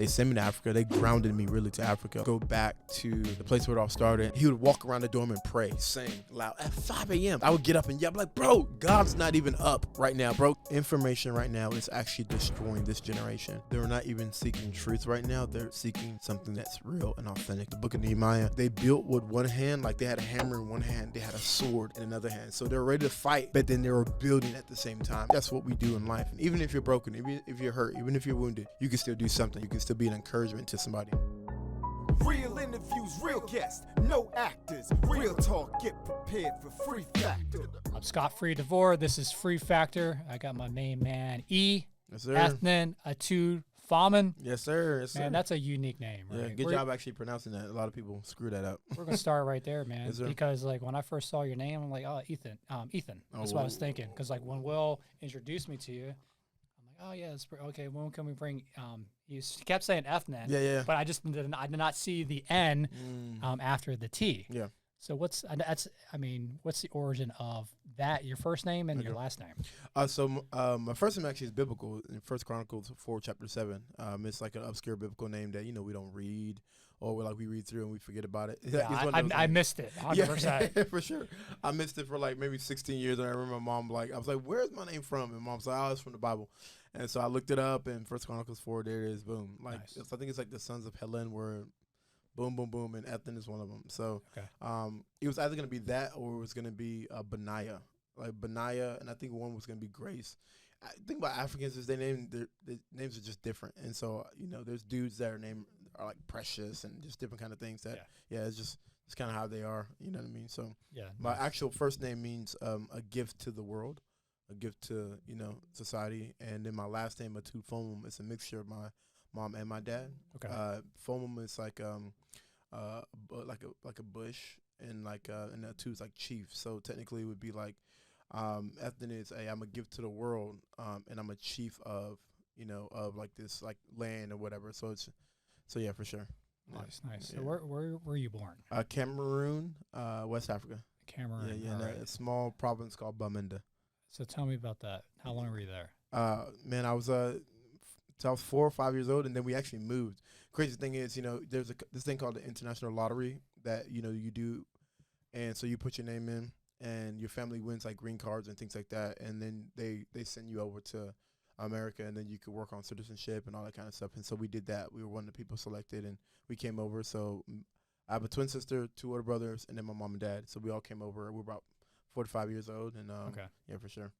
they sent me to Africa. They grounded me really to Africa. Go back to the place where it all started. He would walk around the dorm and pray, sing loud at 5 a.m. I would get up and yell like, bro, God's not even up right now, bro. Information right now is actually destroying this generation. They're not even seeking truth right now. They're seeking something that's real and authentic. The book of Nehemiah, they built with one hand, like they had a hammer in one hand, they had a sword in another hand. So they're ready to fight, but then they were building at the same time. That's what we do in life. And even if you're broken, even if you're hurt, even if you're wounded, you can still do something. You can still be an encouragement to somebody. Real interviews, real guests, no actors. Real talk, get prepared for Free Factor. I'm Scott Free DeVore. This is Free Factor. I got my main man, Yes, sir. Ethnan, eafomum. Yes, sir. Yes, sir. Man, that's a unique name, right? Yeah, good job actually pronouncing that. A lot of people screw that up. We're going to start right there, man. Yes, sir. Because, like, when I first saw your name, I'm like, oh, Ethan. That's what I was thinking. Because, like, when Will introduced me to you, I'm like, oh, yeah, okay, when can we bring he kept saying Ethnan. Yeah. But I did not see the N after the T. Yeah. So what's the origin of that, your first name and your last name? My first name actually is biblical. In 1 Chronicles 4, chapter 7. It's like an obscure biblical name that, we don't read, or we read through and we forget about it. Yeah, I missed it, 100%. Yeah, for sure. I missed it for like maybe 16 years. And I remember my mom, I was like, where's my name from? And mom's like, oh, it's from the Bible. And so I looked it up, and 1 Chronicles 4, there it is, boom. Nice. I think it's like the sons of Helen were boom, boom, boom, and Ethnan is one of them. So it was either going to be that or it was going to be Benaiah. Like Benaiah, and I think one was going to be Grace. I think about Africans is their names are just different. And so, there's dudes that are like Precious and just different kind of things that, it's kind of how they are. You know what I mean? So my actual first name means a gift to the world, a gift to, society. And then my last name, eafomum, is a mixture of my mom and my dad. Okay. Fomum is like a bush, and and the two is like chief. So technically it would be like Ethnan is I'm a gift to the world, and I'm a chief of of like this like land or whatever. So yeah, for sure. Nice. Yeah. So where were you born? Cameroon, West Africa. Cameroon. Yeah. A small province called Bamenda. So tell me about that. How long were you there? Man, I was 4 or 5 years old, and then we actually moved. Crazy thing is, there's this thing called the international lottery that you do, and so you put your name in, and your family wins like green cards and things like that, and then they send you over to America, and then you could work on citizenship and all that kind of stuff. And so we did that. We were one of the people selected, and we came over. So I have a twin sister, 2 older brothers, and then my mom and dad. So we all came over. We were about 4 to 5 years old, and yeah, for sure.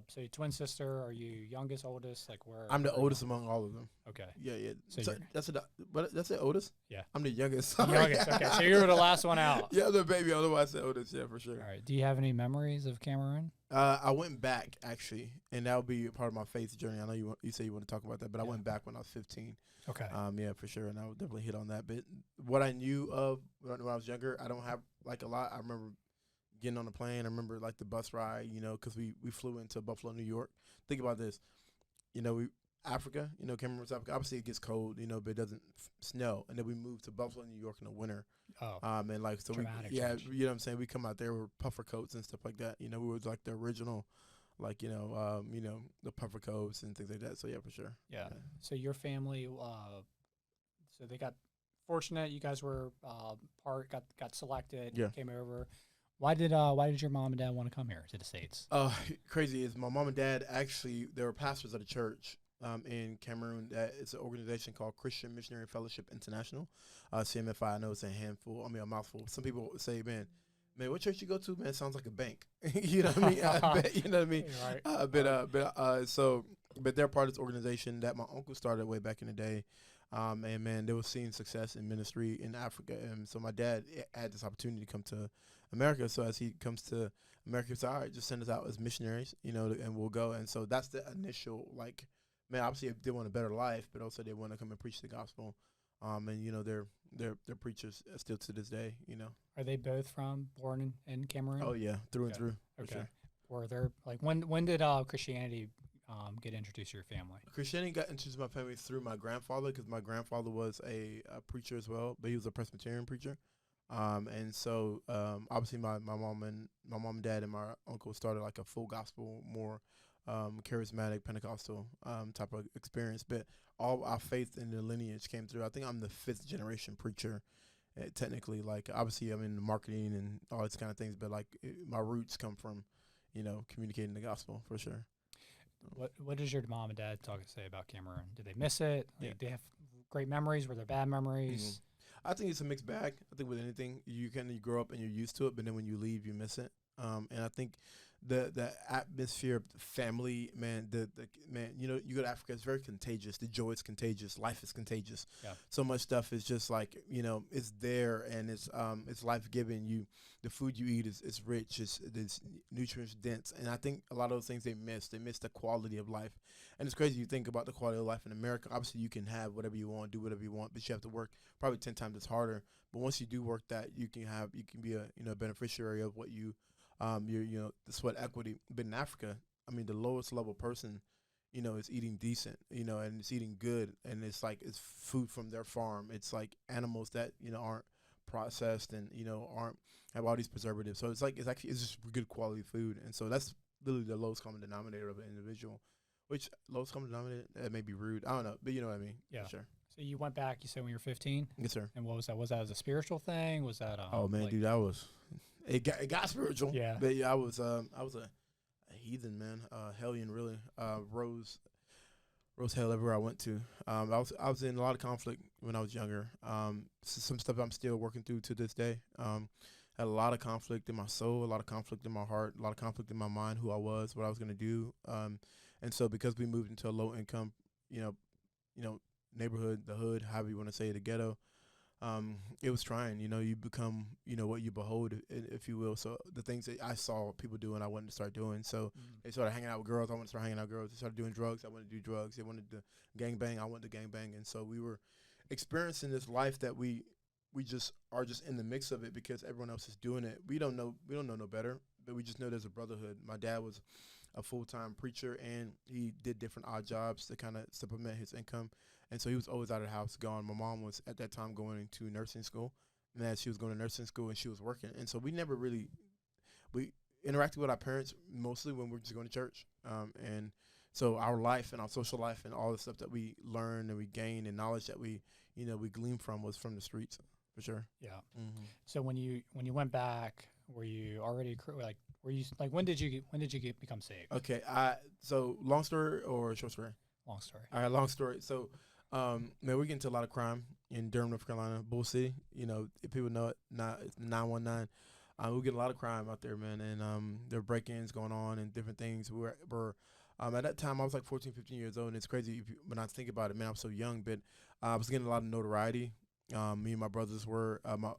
So your twin sister, are you youngest, oldest? Like where? I'm the oldest among all of them. Okay. Yeah. So that's the oldest? Yeah. I'm the youngest. Youngest, okay. So you were the last one out. Yeah, the baby, otherwise the oldest, yeah, for sure. All right. Do you have any memories of Cameroon? I went back, actually, and that would be part of my faith journey. I know you say you want to talk about that, but I went back when I was 15. Okay. Yeah, for sure, and I would definitely hit on that. But what I knew of when I was younger, I don't have like a lot. I remember getting on the plane. I remember like the bus ride, because we flew into Buffalo, New York. Think about this, Africa, Cameroon, West Africa. Obviously it gets cold, but it doesn't snow. And then we moved to Buffalo, New York in the winter. Oh, and like so, dramatic you know change. what I'm saying. We come out there with puffer coats and stuff like that. We were like the original, like the puffer coats and things like that. So yeah, for sure. Yeah. So your family, so they got fortunate. You guys were got selected. Yeah. Came over. Why did your mom and dad want to come here to the States? Crazy is my mom and dad actually, they were pastors at a church in Cameroon. It's an organization called Christian Missionary Fellowship International, CMFI. I know it's a mouthful. Some people say, man, what church you go to, man? It sounds like a bank. You know what I mean? You know what I mean? Right. But they're part of this organization that my uncle started way back in the day. And man, they were seeing success in ministry in Africa. And so my dad had this opportunity to come to America. So as he comes to America, he said, all right, just send us out as missionaries, and we'll go. And so that's the initial, man, obviously they want a better life, but also they want to come and preach the gospel. And, they're preachers still to this day, Are they both born in Cameroon? Oh, yeah, through and through. Okay. For sure. Were there, when did Christianity get introduced to your family? Christianity got introduced to my family through my grandfather, because my grandfather was a preacher as well, but he was a Presbyterian preacher. And so obviously my mom and dad and my uncle started like a full gospel, more charismatic Pentecostal type of experience, but all our faith in the lineage came through. I think I'm the 5th generation preacher. Technically, like obviously I'm in the marketing and all these kind of things, but like my roots come from, communicating the gospel for sure. What does your mom and dad talk to say about Cameroon? Did they miss it? Like, they have great memories? Were there bad memories? I think it's a mixed bag. I think with anything, you grow up and you're used to it, but then when you leave, you miss it. And I think the atmosphere of the family, man, man, you go to Africa, it's very contagious. The joy is contagious. Life is contagious. Yeah. So much stuff is just like, it's there and it's life giving. The food you eat is rich. It's nutrients dense. And I think a lot of those things they miss the quality of life. And it's crazy you think about the quality of life in America. Obviously you can have whatever you want, do whatever you want, but you have to work probably 10 times as harder. But once you do work that, you can be a beneficiary of what you the sweat equity. But in Africa, I mean, the lowest level person, is eating decent, and it's eating good, and it's like it's food from their farm. It's like animals that aren't processed and aren't have all these preservatives. So it's just good quality food, and so that's literally the lowest common denominator of an individual. Which lowest common denominator? That may be rude. I don't know, but you know what I mean. Yeah, for sure. So you went back. You said when you were 15. Yes, sir. And what was that? Was that as a spiritual thing? Was that? Oh man, dude, I was. It got spiritual. Yeah. But yeah, I was a heathen, man. Hellion, really. Rose hell everywhere I went to. I was in a lot of conflict when I was younger. Some stuff I'm still working through to this day. Had a lot of conflict in my soul, a lot of conflict in my heart, a lot of conflict in my mind, who I was, what I was gonna do. And so because we moved into a low income, neighborhood, the hood, however you want to say it, the ghetto. It was trying, you become, what you behold, if you will. So the things that I saw people doing, I wanted to start doing. So they started hanging out with girls. I wanted to start hanging out with girls. They started doing drugs. I wanted to do drugs. They wanted to gang bang. I wanted to gang bang. And so we were experiencing this life that we just are just in the mix of it because everyone else is doing it. We don't know no better, but we just know there's a brotherhood. My dad was a full-time preacher, and he did different odd jobs to kind of supplement his income. And so he was always out of the house, gone. My mom was at that time going to nursing school, and as she was going to nursing school and she was working. And so we never really, we interacted with our parents mostly when we were just going to church. And so our life and our social life and all the stuff that we learned and we gained and knowledge that we gleaned from was from the streets, for sure. Yeah. Mm-hmm. So when you went back, were you already when did you become saved? Okay. So long story or short story? Long story. All right, long story. So, man, we get into a lot of crime in Durham, North Carolina, Bull City. If people know it, it's 919. We get a lot of crime out there, man, and there are break-ins going on and different things. At that time, I was like 14, 15 years old, and it's crazy when I think about it, man, I was so young, but I was getting a lot of notoriety. Me and my brothers were, my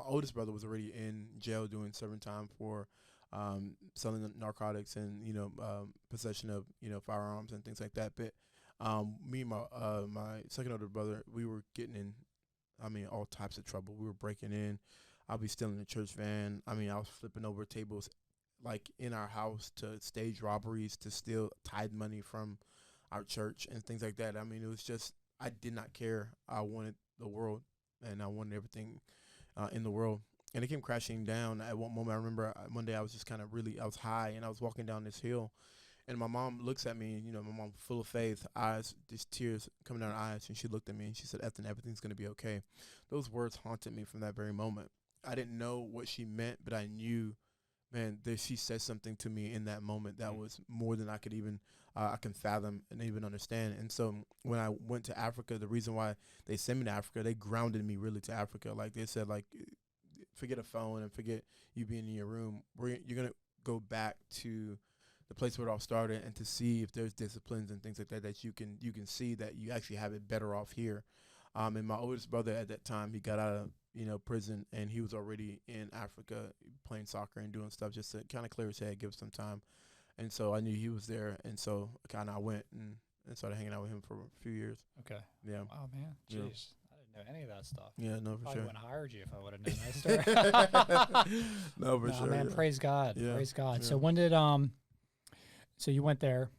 oldest brother was already in jail doing serving time for selling narcotics and, possession of, firearms and things like that. But me and my second older brother, we were getting in, all types of trouble. We were breaking in. I'll be stealing the church van. I was flipping over tables, like in our house, to stage robberies, to steal tithe money from our church and things like that. It was just, I did not care. I wanted the world, and I wanted everything in the world. And it came crashing down at one moment. I remember one day I was just kind of I was high, and I was walking down this hill. And my mom looks at me, and, my mom full of faith, eyes, just tears coming down her eyes. And she looked at me and she said, "Ethnan, everything's going to be okay." Those words haunted me from that very moment. I didn't know what she meant, but I knew, man, that she said something to me in that moment that was more than I could even, I can fathom and even understand. And so when I went to Africa, the reason why they sent me to Africa, they grounded me really to Africa. Like they said, like, forget a phone and forget you being in your room. You're going to go back to the place where it all started, and to see if there's disciplines and things like that that you can see that you actually have it better off here. And my oldest brother at that time, he got out of prison, and he was already in Africa playing soccer and doing stuff just to kind of clear his head, give some time. And so I knew he was there, and so kind of I went and started hanging out with him for a few years. Okay. Yeah. Wow, man. Jeez. Yeah. I didn't know any of that stuff. Yeah, no, for Probably sure. wouldn't have hired you if I would have known that story. No, for sure. Man, yeah. praise God. Yeah. Praise God. Yeah. So when did so you went there,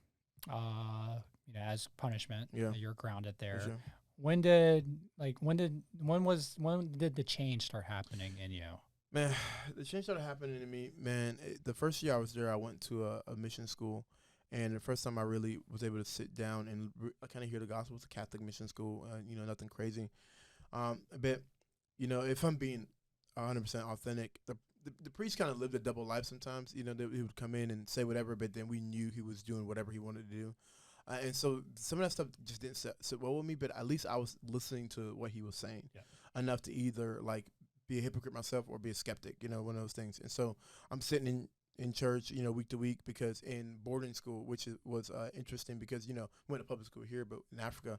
as punishment. Yeah. You're grounded there. For sure. When did the change start happening in you? Man, the change started happening to me, man. The first year I was there, I went to a mission school, And the first time I really was able to sit down and kind of hear the gospel was a Catholic mission school. Nothing crazy. But if I'm being 100% authentic, the priest kind of lived a double life sometimes. He would come in and say whatever, but then we knew he was doing whatever he wanted to do. And so some of that stuff just didn't sit well with me, but at least I was listening to what he was saying enough to either like be a hypocrite myself or be a skeptic, one of those things. And so I'm sitting in church, week to week, because in boarding school, which was interesting because, we went to public school here, but in Africa,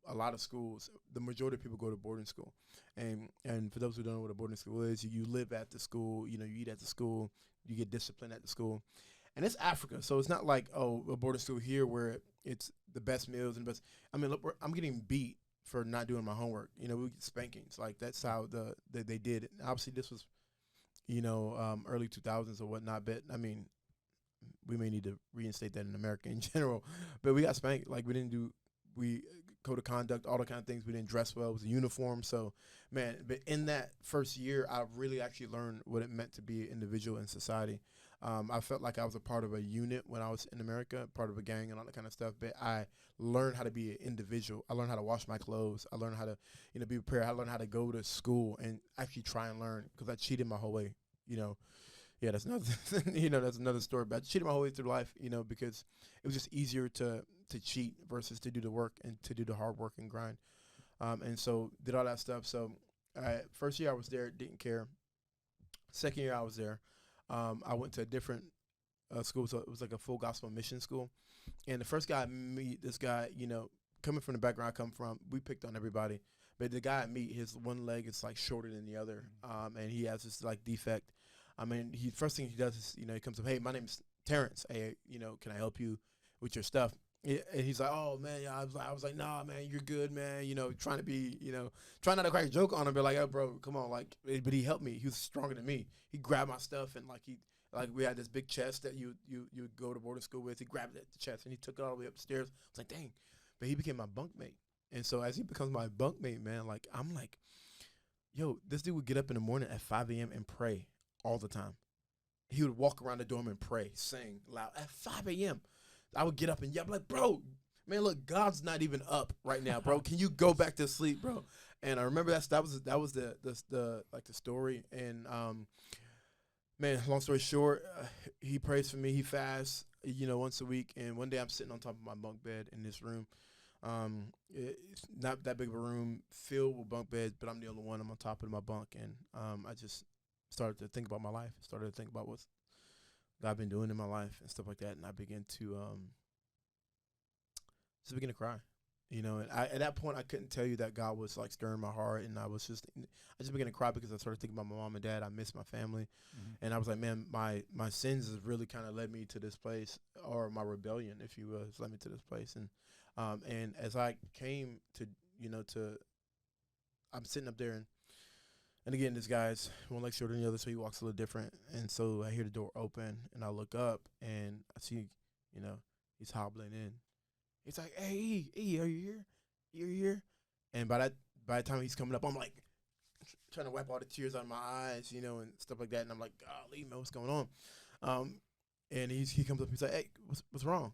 a lot of schools, the majority of people go to boarding school. And for those who don't know what a boarding school is, you live at the school, you eat at the school, you get disciplined at the school. And it's Africa, so it's not like, a boarding school here where it's the best meals and best. I mean, look, I'm getting beat for not doing my homework. We get spankings. Like, that's how they did it. And obviously, this was, early 2000s or whatnot. But, I mean, we may need to reinstate that in America in general. But we got spanked. Like, we code of conduct, all the kind of things. We didn't dress well. It was a uniform. So, man, but in that first year, I really actually learned what it meant to be an individual in society. I felt like I was a part of a unit when I was in America, part of a gang and all that kind of stuff. But I learned how to be an individual. I learned how to wash my clothes. I learned how to, be prepared. I learned how to go to school and actually try and learn, because I cheated my whole way. Yeah, that's another, that's another story. But I cheated my whole way through life, because it was just easier to cheat versus to do the work and to do the hard work and grind. And so did all that stuff. So first year I was there, didn't care. Second year I was there. I went to a different school, so it was like a full gospel mission school. And the first guy I meet, this guy, coming from the background I come from, we picked on everybody. But the guy I meet, his one leg is like shorter than the other, and he has this like defect. I mean, first thing he does is, he comes up, hey, my name's Terrence. Hey, can I help you with your stuff? And he's like, oh, man, yeah. I was like, nah, man, you're good, man. Trying to be, trying not to crack a joke on him, but like, oh, bro, come on. Like, but he helped me. He was stronger than me. He grabbed my stuff, and we had this big chest that you go to boarding school with. He grabbed it at the chest, and he took it all the way upstairs. I was like, dang. But he became my bunkmate. And so as he becomes my bunkmate, man, like, I'm like, yo, this dude would get up in the morning at 5 a.m. and pray all the time. He would walk around the dorm and pray, sing loud at 5 a.m. I would get up and yell, like, bro, man, look, God's not even up right now, bro. Can you go back to sleep, bro? And I remember that was the story. And man, long story short, he prays for me. He fasts, once a week. And one day I'm sitting on top of my bunk bed in this room. It's not that big of a room filled with bunk beds, but I'm the only one. I'm on top of my bunk, and I just started to think about my life. Started to think about what's God been doing in my life and stuff like that, and I began to just begin to cry, and at that point I couldn't tell you that God was like stirring my heart, and I just began to cry because I started thinking about my mom and dad. I miss my family, and I was like, man, my sins has really kind of led me to this place, or my rebellion, if you will, has led me to this place, and as I came to I'm sitting up there, and again, this guy's one leg shorter than the other, so he walks a little different. And so I hear the door open, and I look up, and I see, he's hobbling in. He's like, hey, E, are you here? You're here? And by the time he's coming up, I'm like trying to wipe all the tears out of my eyes, and stuff like that. And I'm like, golly, man, what's going on? And he comes up, he's like, hey, what's wrong?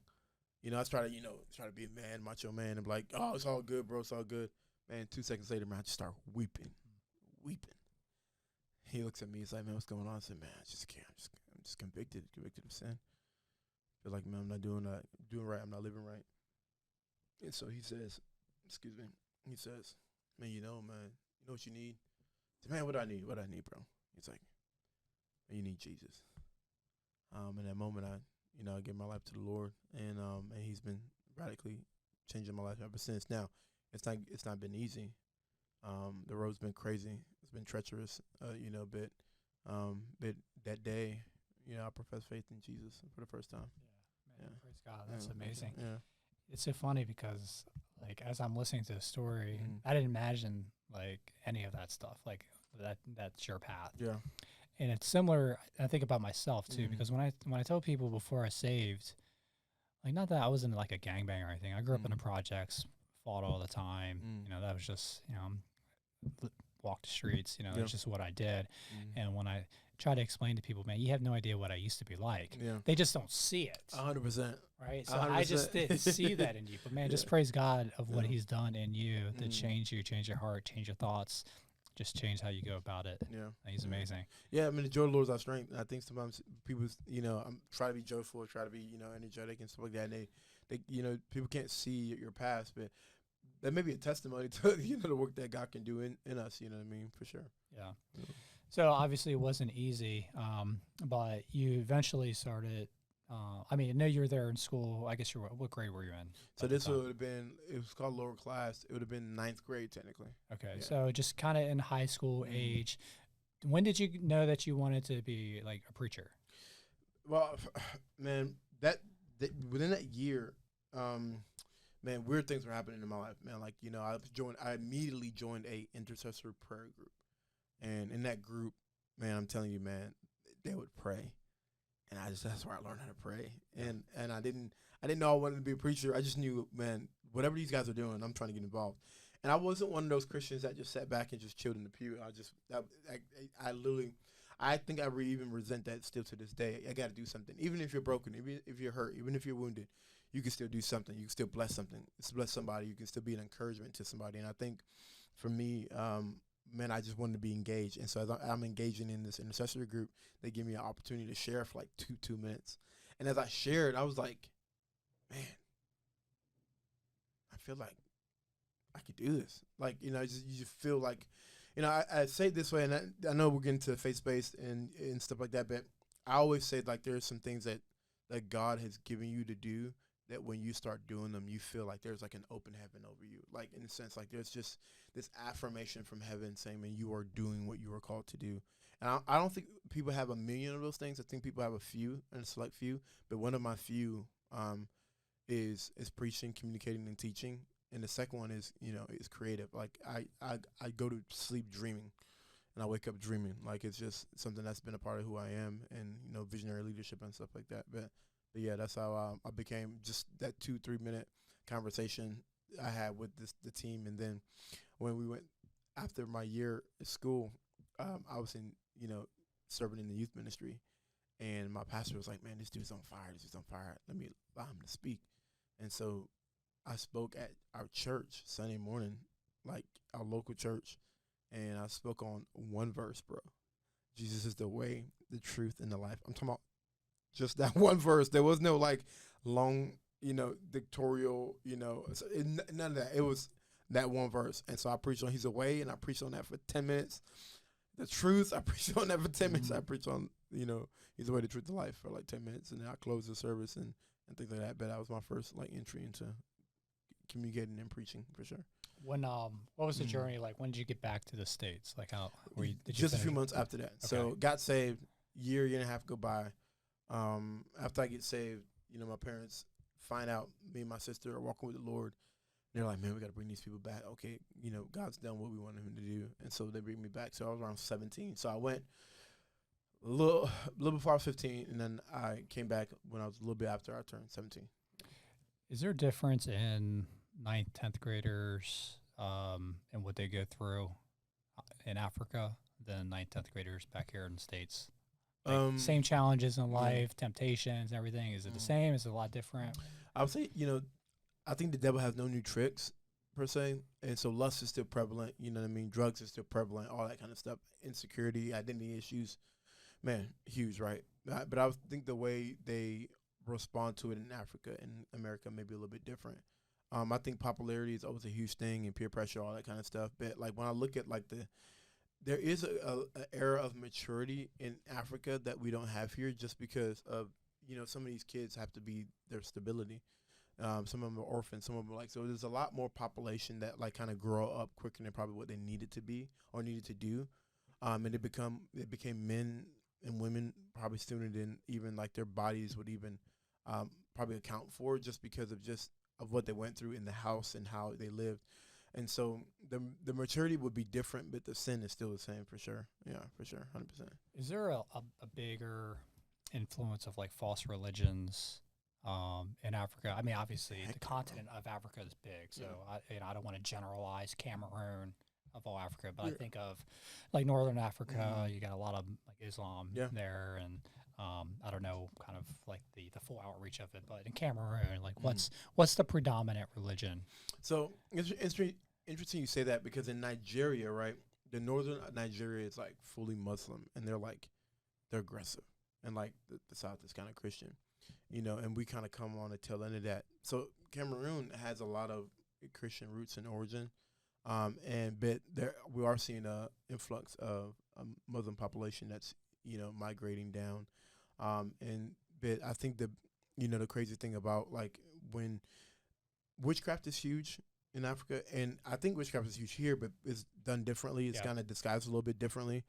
I try to be a man, macho man, and be like, oh, it's all good, bro, it's all good. Man, 2 seconds later, man, I just start weeping. He looks at me. He's like, man, what's going on? I said, man, I just can't. I'm just convicted of sin. Feel like, man, I'm not doing right. I'm not living right. And so he says, excuse me. He says, man, man, you know what you need? I said, man, what do I need? What do I need, bro? He's like, man, you need Jesus. In that moment, I gave my life to the Lord, and He's been radically changing my life ever since. Now, it's not been easy. The road's been crazy. It's been treacherous, but that day, I professed faith in Jesus for the first time. Yeah, man, praise God. That's amazing. Yeah. It's so funny because, like, as I'm listening to the story, I didn't imagine, like, any of that stuff, like, that's your path. Yeah. And it's similar, I think about myself, too, because when I tell people before I saved, like, not that I wasn't, like, a gangbang or anything. I grew up in the projects, fought all the time. That was just, walk the streets. You know, Yeah. it's just what I did. And when I try to explain to people, man, you have no idea what I used to be like. Yeah. They just don't see it. 100%. Right. So I just 100%. didn't see that in you. But man, just praise God of what Yeah. he's done in you to change you, change your heart, change your thoughts, just change how you go about it. Yeah. He's amazing. Yeah, I mean, the joy of the Lord is our strength. And I think sometimes people, you know, try to be joyful, try to be, you know, energetic and stuff like that. And they you know, people can't see your past, but that may be a testimony to, you know, the work that God can do in us, you know what I mean, for sure. Yeah. So obviously it wasn't easy, but you eventually started. I mean, I know you were there in school. I guess what grade were you in? So this would have been, it was called lower class. It would have been 9th grade technically. Okay, Yeah. so just kind of in high school age. When did you know that you wanted to be like a preacher? Well, man, that within that year, man, weird things were happening in my life, man. Like, you know, I immediately joined a intercessory prayer group. And in that group, man, I'm telling you, man, they would pray. And that's where I learned how to pray. And I didn't know I wanted to be a preacher. I just knew, man, whatever these guys are doing, I'm trying to get involved. And I wasn't one of those Christians that just sat back and just chilled in the pew. I think I even resent that still to this day. I got to do something. Even if you're broken, even if you're hurt, even if you're wounded, you can still do something. You can still bless something. Bless somebody. You can still be an encouragement to somebody. And I think for me, man, I just wanted to be engaged. And so as I'm engaging in this intercessory group, they give me an opportunity to share for like two minutes. And as I shared, I was like, man, I feel like I could do this. Like, you know, you just feel like, you know, I say it this way, and I know we're getting to faith-based and stuff like that, but I always say, like, there's some things that God has given you to do that when you start doing them, you feel like there's like an open heaven over you. Like, in a sense, like there's just this affirmation from heaven saying, man, you are doing what you are called to do. And I don't think people have a million of those things. I think people have a few, and a select few. But one of my few is preaching, communicating, and teaching. And the second one is, you know, is creative. Like I go to sleep dreaming, and I wake up dreaming. Like, it's just something that's been a part of who I am, and, you know, visionary leadership and stuff like that. But yeah, that's how I became just that 2-3 minute conversation I had with the team. And then when we went after my year at school, I was in, you know, serving in the youth ministry, and my pastor was like, man, this dude's on fire. This dude's on fire. Let me allow him to speak. And so I spoke at our church Sunday morning, like our local church, and I spoke on one verse, bro. Jesus is the way, the truth, and the life. I'm talking about just that one verse. There was no like long, you know, dictatorial, you know, none of that. It was that one verse. And so I preached on he's the way, and I preached on that for 10 minutes. The truth, I preached on that for 10 minutes. I preached on, you know, he's the way, the truth, the life for like 10 minutes. And then I closed the service and things like that. But that was my first like entry into communicating and preaching for sure. When what was the journey like? When did you get back to the States? Like, how were you? Just a few months after that. Okay. So got saved, year and a half go by. After I get saved, you know, my parents find out me and my sister are walking with the Lord. They're like, man, we got to bring these people back. Okay, you know, God's done what we wanted him to do. And so they bring me back. So I was around 17. So I went a little before I was 15, and then I came back when I was a little bit after I turned 17. Is there a difference in 9th, 10th graders and what they go through in Africa than 9th, 10th graders back here in the States? Like, same challenges in life, temptations, everything. Is it the same? Is it a lot different? I would say, you know, I think the devil has no new tricks per se. And so lust is still prevalent. You know what I mean? Drugs is still prevalent, all that kind of stuff. Insecurity, identity issues, man, huge, right? But I think the way they respond to it in Africa and America may be a little bit different. I think popularity is always a huge thing, and peer pressure, all that kind of stuff. But like when I look at like there is a era of maturity in Africa that we don't have here, just because of, you know, some of these kids have to be their stability. Some of them are orphans. Some of them are like, so there's a lot more population that like kind of grow up quicker than probably what they needed to be or needed to do. And it became men and women probably sooner than even like their bodies would even probably account for, just because of what they went through in the house and how they lived. And so the maturity would be different, but the sin is still the same for sure. Yeah, for sure, 100%. Is there a bigger influence of like false religions in Africa? I mean, obviously the continent of Africa is big, so I don't want to generalize Cameroon, all Africa, but I think of like Northern Africa. You got a lot of like Islam Yeah. there, and I don't know, kind of like the full outreach of it. But in Cameroon, like what's the predominant religion? So it's interesting you say that, because in Nigeria, right, the northern Nigeria is like fully Muslim, and they're aggressive, and like the South is kind of Christian, and we kind of come on the tail end of that. So Cameroon has a lot of Christian roots and origin, but we are seeing a influx of a Muslim population that's migrating down, but I think the crazy thing about like when witchcraft is huge in Africa, and I think witchcraft is huge here, but it's done differently. It's kind of disguised a little bit differently.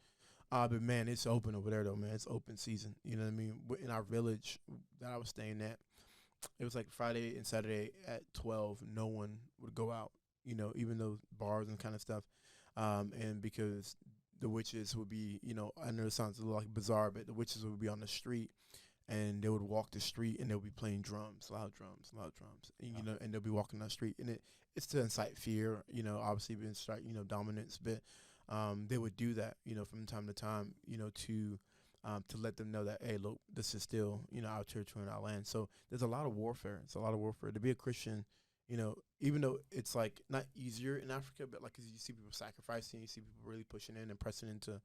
But man, it's open over there though, man. It's open season. You know what I mean? In our village that I was staying at, it was like Friday and Saturday at 12, no one would go out, even those bars and kind of stuff. And because the witches would be, I know it sounds a little like bizarre, but the witches would be on the street, and they would walk the street, and they'll be playing drums, loud drums, and, and they'll be walking down the street, and it's to incite fear, obviously to incite, dominance, but they would do that, from time to time, to let them know that, hey, look, this is still, our territory and our land. So there's a lot of warfare. It's a lot of warfare to be a Christian. Even though it's like not easier in Africa, but like 'cause you see people sacrificing, you see people really pushing in and pressing into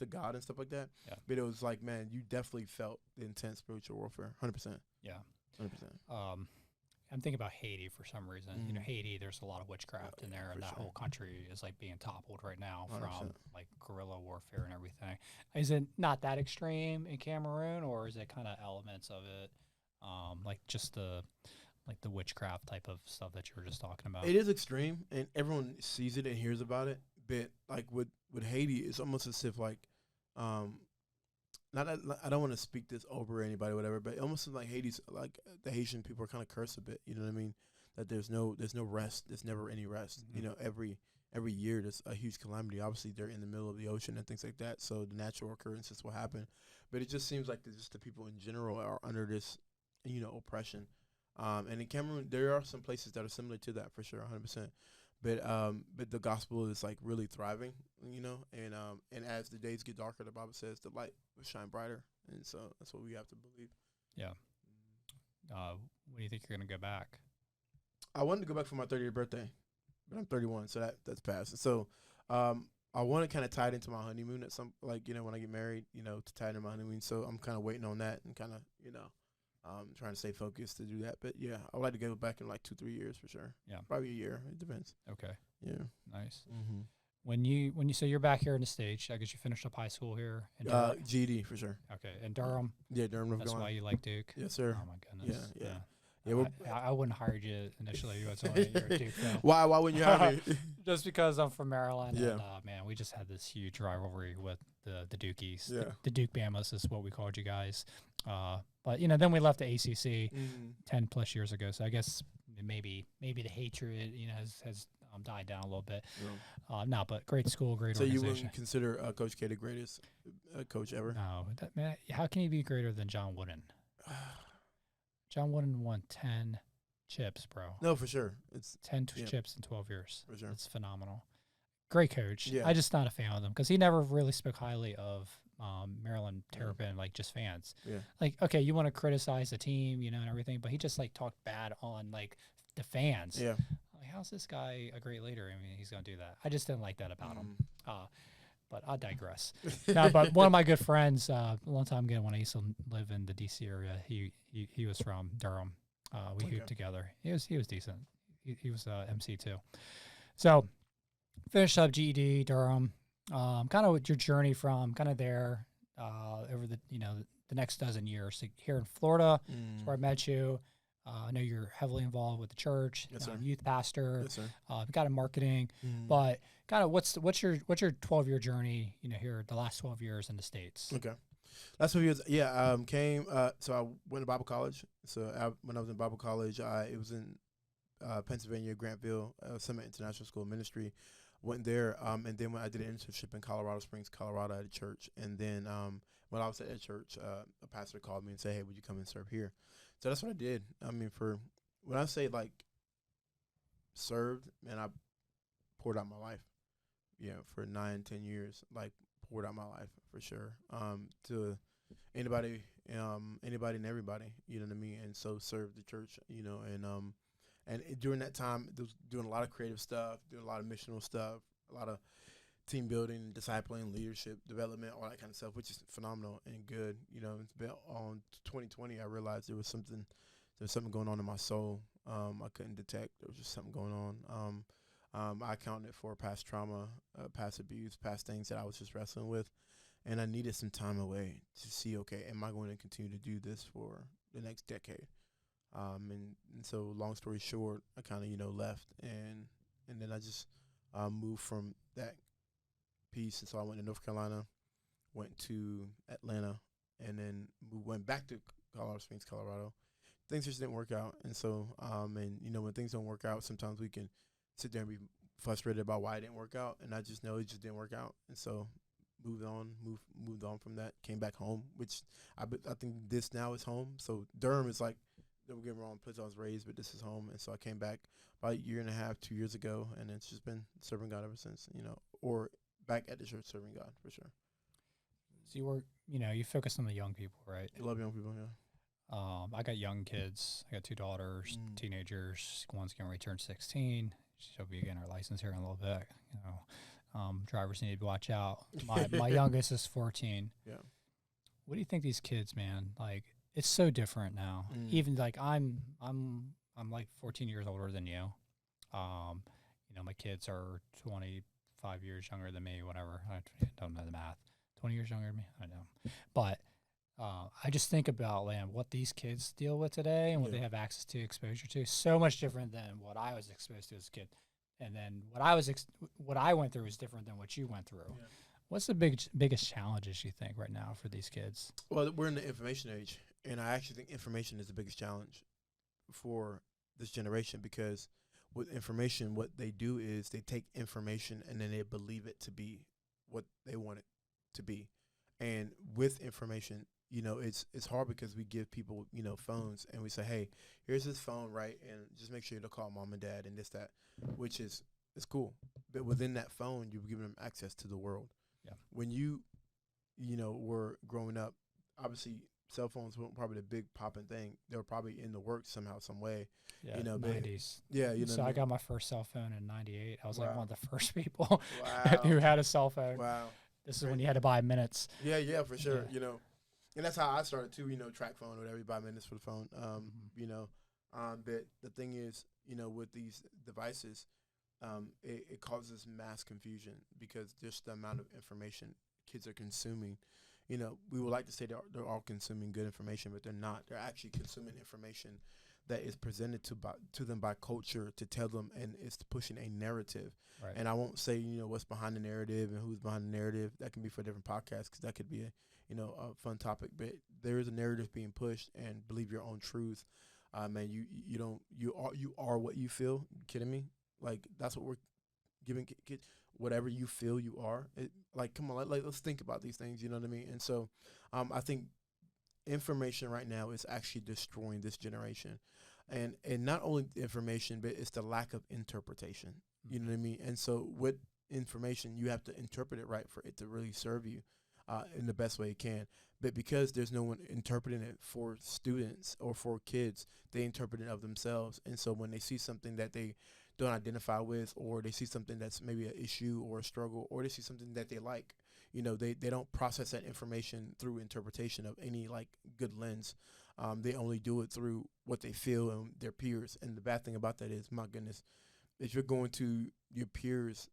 God and stuff like that. Yeah. But it was like, man, you definitely felt the intense spiritual warfare, 100%. Yeah. 100%. I'm thinking about Haiti for some reason. Haiti, there's a lot of witchcraft in there, and that whole country is like being toppled right now 100%. from like guerrilla warfare and everything. Is it not that extreme in Cameroon, or is it kind of elements of it, like just the witchcraft type of stuff that you were just talking about? It is extreme, and everyone sees it and hears about it. But like with Haiti, it's almost as if like, not I don't want to speak this over anybody, or whatever, but almost like Haiti's like the Haitian people are kind of cursed a bit. You know what I mean? That there's no rest. There's never any rest. Every year there's a huge calamity. Obviously, they're in the middle of the ocean and things like that, so the natural occurrences will happen. But it just seems like just the people in general are under this, oppression. And in Cameroon, there are some places that are similar to that for sure, 100%. But the gospel is like really thriving, and as the days get darker, the Bible says the light will shine brighter, and so that's what we have to believe. Yeah. When do you think you're gonna go back? I wanted to go back for my 30th birthday, but I'm 31, so that's past. So, I want to kind of tie it into my honeymoon at some, like, when I get married, to tie it into my honeymoon. So I'm kind of waiting on that and kind of, trying to stay focused to do that. But yeah, I would like to go back in like 2-3 years for sure. Yeah. Probably a year. It depends. Okay. Yeah. Nice. Mm-hmm. When you say you're back here in the States, I guess you finished up high school here in Durham? GED for sure. Okay. In Durham? Yeah, Durham, North That's Carolina. why you like Duke? Yes, sir. Oh, my goodness. Yeah. Yeah, I wouldn't hire you initially. You're a Duke fan. Why wouldn't you hire me? Just because I'm from Maryland. Yeah. And, man, we just had this huge rivalry with the Dukies. Yeah. The Duke Bamas is what we called you guys. But, then we left the ACC 10 plus years ago. So I guess maybe the hatred, has died down a little bit. Yeah. No, but great school, great so organization. You wouldn't consider Coach K the greatest coach ever? No. Man, how can he be greater than John Wooden? John Wooden won 10 chips, bro. No, for sure. It's 10 chips in 12 years. For sure. It's phenomenal. Great coach. Yeah. I just not a fan of him because he never really spoke highly of Maryland Terrapin, like just fans. Yeah. Like, okay, you want to criticize the team, and everything, but he just like talked bad on like the fans. Yeah. Like, how's this guy a great leader? I mean, he's going to do that. I just didn't like that about him. But I digress. No, but one of my good friends, a long time ago when I used to live in the DC area, he was from Durham. We hooped together. He was decent. He was MC too. So finished up GED, Durham. Kind of with your journey from kind of there over the the next dozen years. So here in Florida, that's where I met you. I know you're heavily involved with the church, Yes, sir. youth pastor. Yes, sir. Got in marketing, but kind of what's your 12-year journey? Here the last 12 years in the States. Okay, last 12 years. Yeah, so I went to Bible college. So when I was in Bible college, it was in Pennsylvania, Grantville, Summit International School of Ministry. Went there, and then when I did an internship in Colorado Springs, Colorado, at a church, and then when I was at that church, a pastor called me and said, "Hey, would you come and serve here?" So that's what I did. I mean, when I say like served, man, I poured out my life. for 9-10 years, like poured out my life for sure. To anybody, anybody and everybody, you know what I mean, and so served the church, during that time, doing a lot of creative stuff, doing a lot of missional stuff, a lot of team building, discipling, leadership development, all that kind of stuff, which is phenomenal and good. It's been on 2020. I realized there was something going on in my soul. I couldn't detect. There was just something going on. I accounted for past trauma, past abuse, past things that I was just wrestling with, and I needed some time away to see, okay, am I going to continue to do this for the next decade? And so long story short, I kind of, left and then I just moved from that piece. And so I went to North Carolina, went to Atlanta, and then went back to Colorado Springs, Colorado. Things just didn't work out. And so, when things don't work out, sometimes we can sit there and be frustrated about why it didn't work out. And I just know it just didn't work out. And so moved on from that, came back home, which I think this now is home. So Durham is like, don't get me wrong, place I was raised, but this is home. And so I came back about 1.5 years, 2 years ago, and it's just been serving God ever since, or back at the church serving God for sure. So you work, you focus on the young people, right? I love young people, yeah. I got young kids. I got 2 daughters, teenagers. One's going to return 16. She'll be getting her license here in a little bit. Drivers need to watch out. My youngest is 14. Yeah. What do you think these kids, man, like, it's so different now. Even like I'm like 14 years older than you. My kids are 25 years younger than me, whatever. I don't know the math. 20 years younger than me? I know. But I just think about, what these kids deal with today and what they have access to, exposure to, so much different than what I was exposed to as a kid. And then what I went through is different than what you went through. Yeah. What's the biggest challenges you think right now for these kids? Well, we're in the information age, and I actually think information is the biggest challenge for this generation, because with information, what they do is they take information and then they believe it to be what they want it to be. And with information, it's hard because we give people, phones, and we say, hey, here's this phone, right? And just make sure to call mom and dad and this, that, which is cool. But within that phone, you're giving them access to the world. Yeah. When you were growing up, obviously cell phones weren't probably the big popping thing. They were probably in the works somehow, some way. Yeah, 90s. Yeah, So I got my first cell phone in 98. I was like one of the first people wow. who had a cell phone. Wow. This is when you had to buy minutes. Yeah, for sure. Yeah. And that's how I started too, track phone or whatever, you buy minutes for the phone. But the thing is, with these devices, it causes mass confusion because just the amount of information kids are consuming. We would like to say they're all consuming good information, but they're not. They're actually consuming information that is presented to them by culture to tell them, and it's pushing a narrative. Right. And I won't say, what's behind the narrative and who's behind the narrative. That can be for a different podcast, because that could be a fun topic. But there is a narrative being pushed, and believe your own truth. Man, you are what you feel. You kidding me? Like, that's what we're giving kids. Whatever you feel you are. Come on, let's think about these things. You know what I mean? And so, I think information right now is actually destroying this generation, and not only information, but it's the lack of interpretation. You know what I mean? And so, with information, you have to interpret it right for it to really serve you in the best way it can. But because there's no one interpreting it for students or for kids, they interpret it of themselves. And so when they see something that they don't identify with, or they see something that's maybe an issue or a struggle, or they see something that they like, they don't process that information through interpretation of any good lens. They only do it through what they feel and their peers. And the bad thing about that is, my goodness, if you're going to your peers,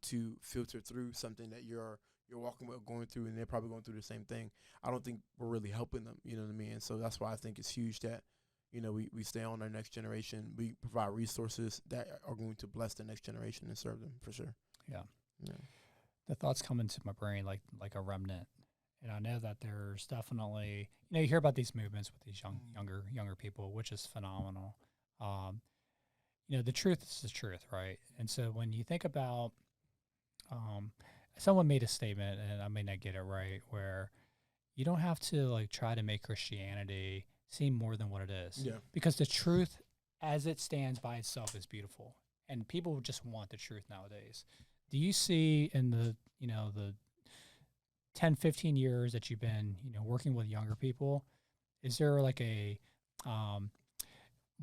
to filter through something that you're walking with, going through, and they're probably going through the same thing, I don't think we're really helping them. You know what I mean? And so that's why I think it's huge that we stay on our next generation. We provide resources that are going to bless the next generation and serve them for sure. Yeah. The thoughts come into my brain like a remnant. And I know that there's definitely, you hear about these movements with these younger people, which is phenomenal. The truth is the truth, right? And so when you think about, someone made a statement, and I may not get it right, where you don't have to try to make Christianity seem more than what it is. Yeah. Because the truth as it stands by itself is beautiful. And people just want the truth nowadays. Do you see in the, the 10, 15 years that you've been, working with younger people, is there like a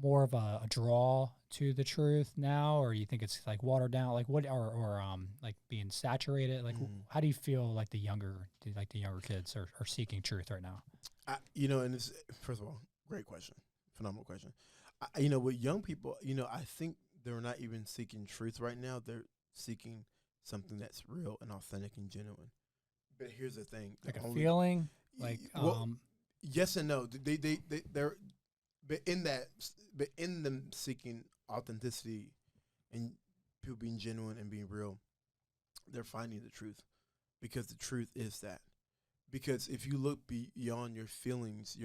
more of a draw to the truth now, or you think it's like watered down, like what, or like being saturated? Like, how do you feel like the younger kids are seeking truth right now? And it's, first of all, great question, phenomenal question. With young people, I think they're not even seeking truth right now. They're seeking something that's real and authentic and genuine. But here's the thing: like a feeling, like yes and no. They're but in them seeking authenticity and people being genuine and being real, they're finding the truth, because the truth is that. Because if you look beyond your feelings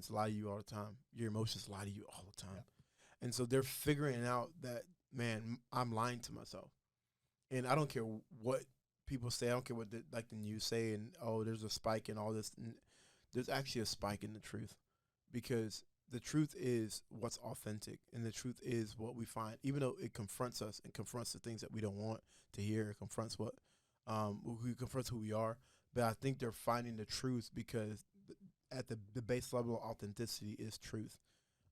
lie to you all the time. Your emotions lie to you all the time. Yeah. And so they're figuring out that, man, I'm lying to myself. And I don't care what people say. I don't care what the news say, and there's a spike in all this. There's actually a spike in the truth, because the truth is what's authentic, and the truth is what we find, even though it confronts us and confronts the things that we don't want to hear. It confronts confronts who we are. But I think they're finding the truth, because at the base level of authenticity is truth.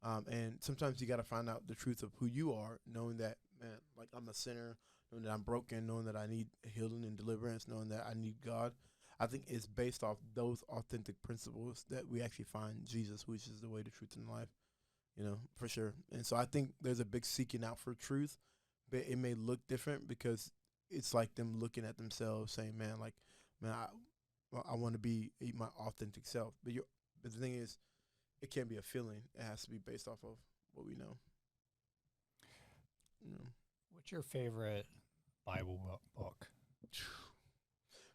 And sometimes you got to find out the truth of who you are, knowing that, man, like, I'm a sinner, knowing that I'm broken, knowing that I need healing and deliverance, knowing that I need God. I think it's based off those authentic principles that we actually find Jesus, which is the way, the truth, and life, for sure. And so I think there's a big seeking out for truth, but it may look different, because it's like them looking at themselves saying, man, I want to be my authentic self. But the thing is, it can't be a feeling. It has to be based off of what we know. What's your favorite Bible book?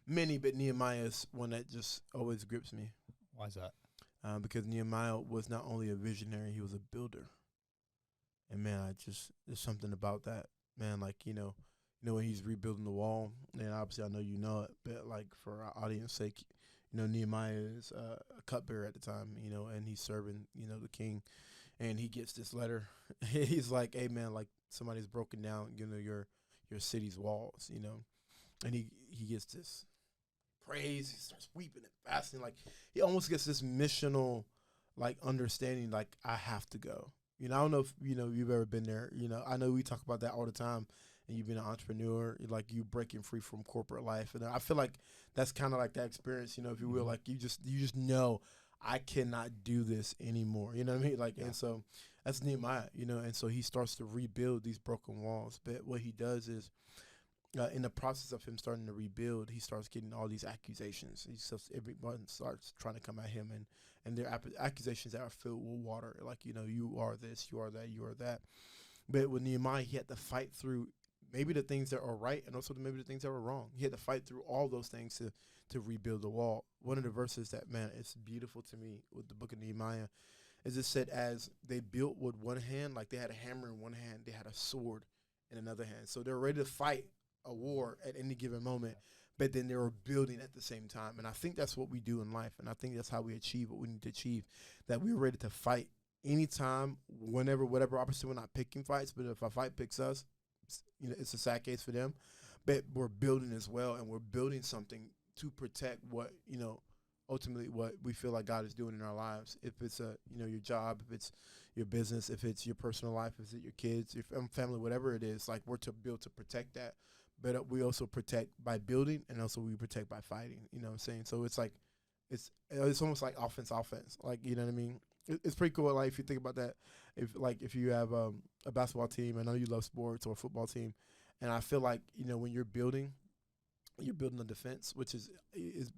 Many, but Nehemiah is one that just always grips me. Why is that? Because Nehemiah was not only a visionary, he was a builder. And man, there's something about that, man. Like, when he's rebuilding the wall, and obviously I know you know it, but like, for our audience sake, Nehemiah is a cupbearer at the time, and he's serving, the king, and he gets this letter. He's like, hey man, like, somebody's broken down, your city's walls, and he gets this praise. He starts weeping and fasting. Like, he almost gets this missional, like, understanding, like, I have to go. I don't know if, you've ever been there. I know we talk about that all the time, and you've been an entrepreneur, like, you breaking free from corporate life. And I feel like that's kind of like that experience, if you will, like, you just know, I cannot do this anymore. You know what I mean? Like, yeah. And so that's Nehemiah, and so he starts to rebuild these broken walls. But what he does is, in the process of him starting to rebuild, he starts getting all these accusations. Everyone starts trying to come at him, and they're accusations that are filled with water. Like, you are this, you are that, you are that. But with Nehemiah, he had to fight through maybe the things that are right, and also maybe the things that were wrong. He had to fight through all those things to rebuild the wall. One of the verses that, man, it's beautiful to me with the book of Nehemiah is, it said, as they built with one hand, like they had a hammer in one hand, they had a sword in another hand. So they're ready to fight a war at any given moment, but then they were building at the same time. And I think that's what we do in life, and I think that's how we achieve what we need to achieve, that we're ready to fight anytime, whenever, whatever opportunity. We're not picking fights, but if a fight picks us, it's a sad case for them. But we're building as well, and we're building something to protect what, ultimately what we feel like God is doing in our lives. If it's your job, if it's your business, if it's your personal life, if it's your kids, your family, whatever it is, like, we're to build to protect that. But we also protect by building, and also we protect by fighting. You know what I'm saying? So it's like, it's almost like offense. Like, you know what I mean? It's pretty cool. Like, if you think about that, if you have a basketball team, I know you love sports, or a football team, and I feel like, when you're building a defense, which is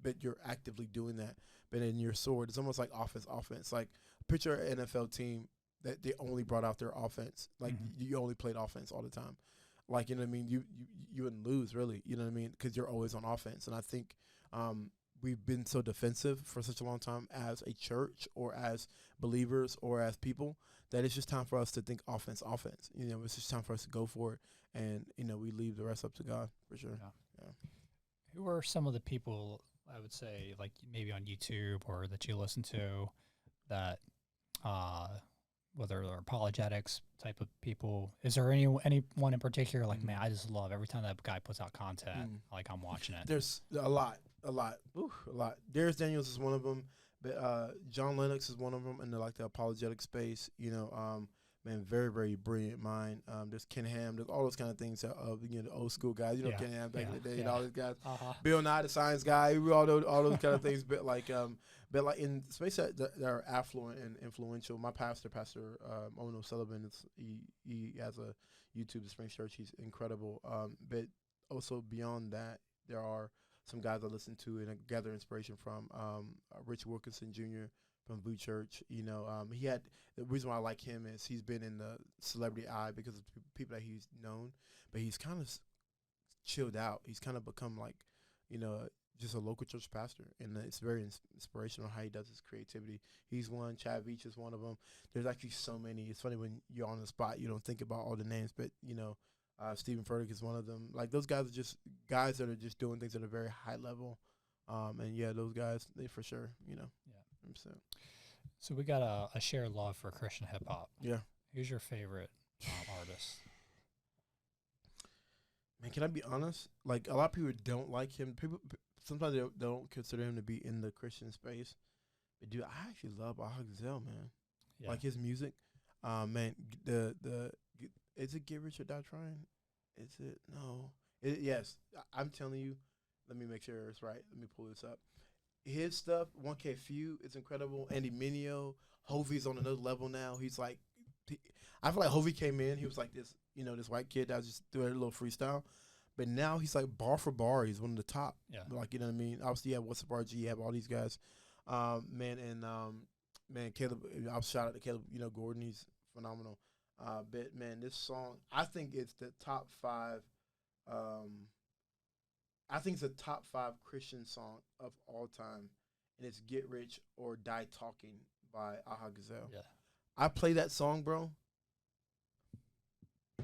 but you're actively doing that. But in your sword, it's almost like offense. Like, picture an NFL team that they only brought out their offense. Like, you only played offense all the time. Like, you know what I mean? You wouldn't lose, really, you know what I mean? Because you're always on offense. And I think we've been so defensive for such a long time as a church, or as believers, or as people, that it's just time for us to think offense. It's just time for us to go for it. And, we leave the rest up to God, for sure. Yeah. Who are some of the people, I would say, like, maybe on YouTube or that you listen to, that whether they're apologetics type of people. Is there anyone in particular? Like, man, I just love every time that guy puts out content. Like, I'm watching it. There's a lot. Ooh, a lot. Darius Daniels is one of them, but John Lennox is one of them in the apologetic space. Man, very, very brilliant mind. There's Ken Ham. There's all those kind of things of the old school guys. Ken Ham back in the day and all these guys. Bill Nye, the science guy. We all know all those kind of things. But like in space that are affluent and influential. My pastor, Ono Sullivan, he has a YouTube, the Spring Church. He's incredible. But also beyond that, there are some guys I listen to and I gather inspiration from. Rich Wilkinson Jr. from Blue Church. He had the reason why I like him is he's been in the celebrity eye because of people that he's known, but he's kind of chilled out. He's kind of become like, just a local church pastor, and it's very inspirational how he does his creativity. He's one. Chad Veach is one of them. There's actually so many. It's funny when you're on the spot, you don't think about all the names, but Stephen Furtick is one of them. Like those guys are just guys that are just doing things at a very high level. And yeah, those guys, they for sure, Yeah. So we got a shared love for Christian hip hop. Yeah. Who's your favorite artist? Man, can I be honest? Like a lot of people don't like him. People sometimes they don't consider him to be in the Christian space. But dude, I actually love Gazelle, man. Yeah. Like his music. Man, is it Get Rich or Die Trying? Is it? No. Yes. I'm telling you. Let me make sure it's right. Let me pull this up. His stuff, 1K Few, is incredible. Andy Mineo. Hovey's on another level now. He's like, I feel like Hovey came in. He was like this, this white kid that was just doing a little freestyle. But now he's like bar for bar. He's one of the top. Yeah. Like, you know what I mean? Obviously, you have What's Up RG. You have all these guys. Man, Caleb, I'll shout out to Caleb, Gordon. He's phenomenal. But, man, this song, I think it's the top 5. I think it's a top 5 Christian song of all time, and it's "Get Rich or Die Talking" by Gazelle. Yeah, I play that song, bro.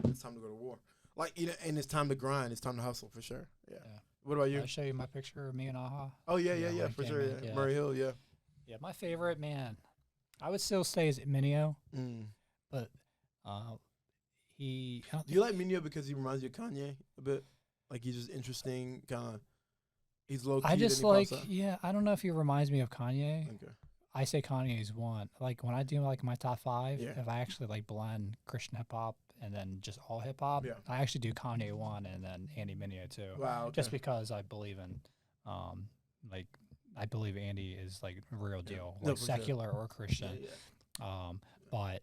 It's time to go to war, and it's time to grind. It's time to hustle for sure. Yeah. What about you? I'll show you my picture of me and Aha. Oh yeah, for sure. Yeah. Murray Hill, yeah. Yeah, my favorite man, I would still say is Mineo, but he. Do you like Mineo because he reminds you of Kanye a bit? Like he's just interesting, kind of. He's low key. I just like, I don't know if he reminds me of Kanye. Okay. I say Kanye's one. Like when I do like my top 5, if I actually like blend Christian hip hop and then just all hip hop, I actually do Kanye 1 and then Andy Mineo 2. Wow. Okay. Just because I believe in, I believe Andy is like a real deal, like secular or Christian. But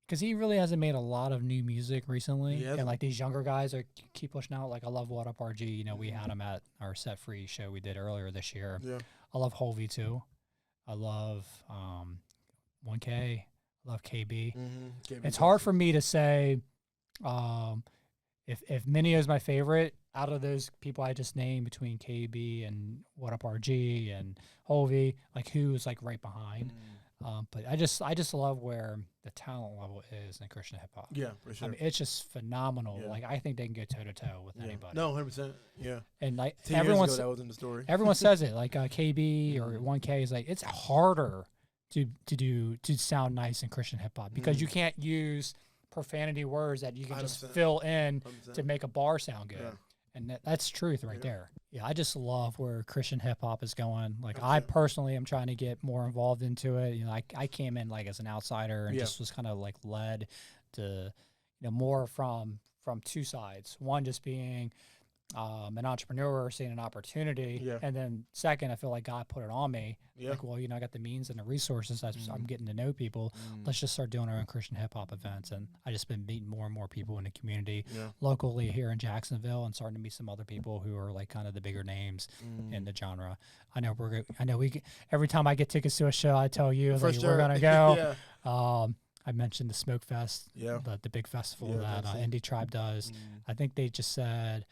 because he really hasn't made a lot of new music recently, and like these younger guys keep pushing out. Like I love What Up RG. We had him at our Set Free show we did earlier this year. Yeah, I love Hovey too. I love 1K. I love KB. It's hard for me to say if Mineo is my favorite out of those people I just named between KB and What Up RG and Hovey, like who's like right behind. But I just love where the talent level is in Christian hip hop. Yeah, for sure. I mean, it's just phenomenal. Yeah. Like I think they can go toe to toe with anybody. No, 100%. Yeah. And like 10 years ago, that was in the story. Everyone says it. Like KB or 1K is like it's harder to sound nice in Christian hip hop because you can't use profanity words that you can 100%. Just fill in 100%. To make a bar sound good. Yeah. And that's truth right there. Yeah, I just love where Christian hip hop is going. Like I personally am trying to get more involved into it. I came in like as an outsider and just was kind of like led to, more from 2 sides. One just being an entrepreneur seeing an opportunity, and then second, I feel like God put it on me. Like, well, I got the means and the resources. I'm getting to know people. Let's just start doing our own Christian hip hop events. And I just been meeting more and more people in the community locally here in Jacksonville, and starting to meet some other people who are like kind of the bigger names in the genre. I know we every time I get tickets to a show, I tell you like, we're gonna go. I mentioned the Smoke Fest, the big festival that Indie Tribe does. I think they just said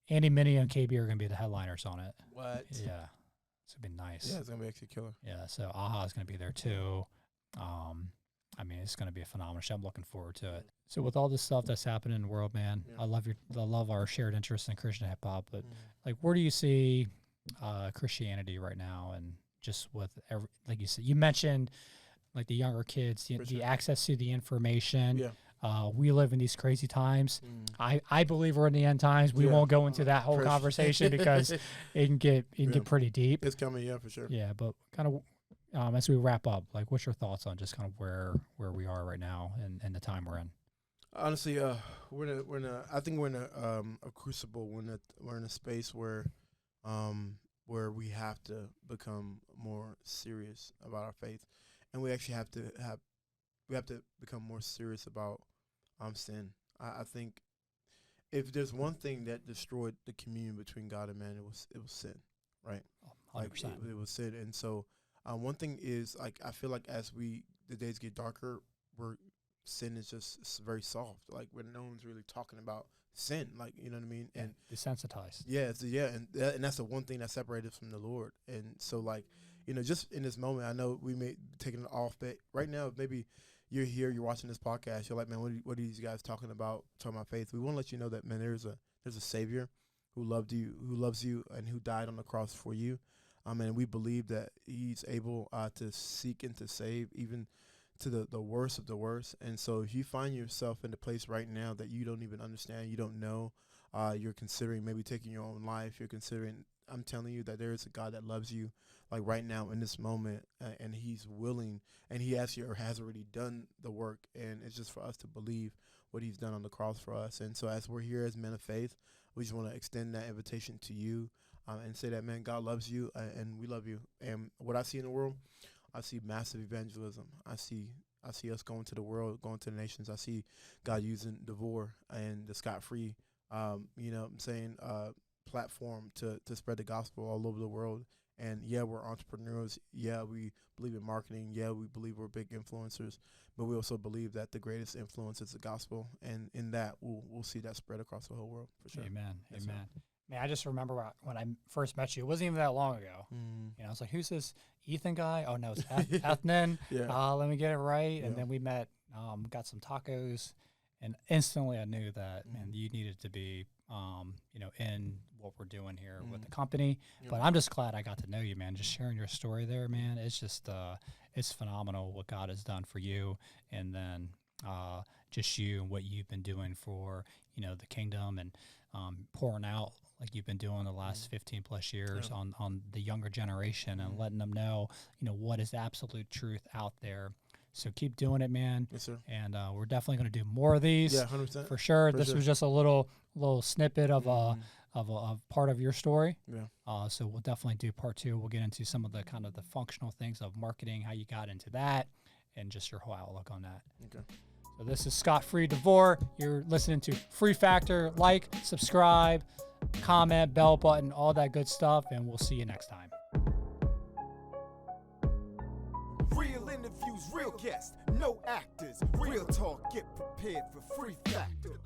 Andy Mineo and KB are going to be the headliners on it. What? Yeah. It's going to be nice. Yeah, it's going to be actually killer. Yeah, so Aha is going to be there too. I mean, it's going to be a phenomenal show. I'm looking forward to it. So with all this stuff that's happening in the world, man, I love our shared interest in Christian hip hop, but like where do you see Christianity right now and just with like you said, you mentioned like the younger kids, the access to the information. Yeah. We live in these crazy times. I believe we're in the end times. We won't go into that whole conversation because it can get pretty deep. It's coming, yeah, for sure. Yeah, but kind of as we wrap up, like, what's your thoughts on just kind of where we are right now and the time we're in? Honestly, I think we're in a crucible. We're in a space where we have to become more serious about our faith, and we actually have to become more serious about sin. I think if there's one thing that destroyed the communion between God and man, it was sin, right? 100%. Like it was sin, and so one thing is, like, I feel like as the days get darker, sin is just very soft. Like, when no one's really talking about sin, like, you know what I mean? And desensitized. Yeah, and that's the one thing that separated us from the Lord. And so, like, you know, just in this moment, I know we may be taking it off, but right now, maybe you're here, you're watching this podcast, you're like, man, what are these guys talking about faith? We want to let you know that, man, there's a Savior who loves you, and who died on the cross for you. And we believe that He's able to seek and to save even to the worst of the worst. And so if you find yourself in a place right now that you don't even understand, you don't know, you're considering maybe taking your own life, I'm telling you that there is a God that loves you, like, right now in this moment, and He's willing, and He has already done the work, and it's just for us to believe what He's done on the cross for us. And so as we're here as men of faith, we just want to extend that invitation to you, and say that, man, God loves you, and we love you. And what I see in the world, I see massive evangelism. I see us going to the world, going to the nations. I see God using DeVore and the scot-free, platform to spread the gospel all over the world. And yeah, we're entrepreneurs. Yeah, we believe in marketing. Yeah, we believe we're big influencers. But we also believe that the greatest influence is the gospel. And in that, we'll see that spread across the whole world, for sure. Amen. Yes, Amen. Man, I just remember when I first met you. It wasn't even that long ago. You know, I was like, "Who's this Ethan guy?" Oh no, it's Ethnan. Let me get it right. And then we met, got some tacos, and instantly I knew that, man, you needed to be, in what we're doing here with the company. But I'm just glad I got to know you, man. Just sharing your story there, man. It's just, it's phenomenal what God has done for you, and then just you and what you've been doing for, the kingdom, and pouring out like you've been doing the last 15 plus years on the younger generation, and letting them know, what is absolute truth out there. So keep doing it, man. Yes, sir. And we're definitely going to do more of these. Yeah, 100%. For sure. This was just a little snippet of a part of your story. Yeah. So we'll definitely do part 2. We'll get into some of the kind of the functional things of marketing, how you got into that, and just your whole outlook on that. Okay. So this is Scott-Free DeVore. You're listening to Free Factor. Like, subscribe, comment, bell button, all that good stuff, and we'll see you next time. Real interviews, real guests, no actors. Real talk, get prepared for Free Factor.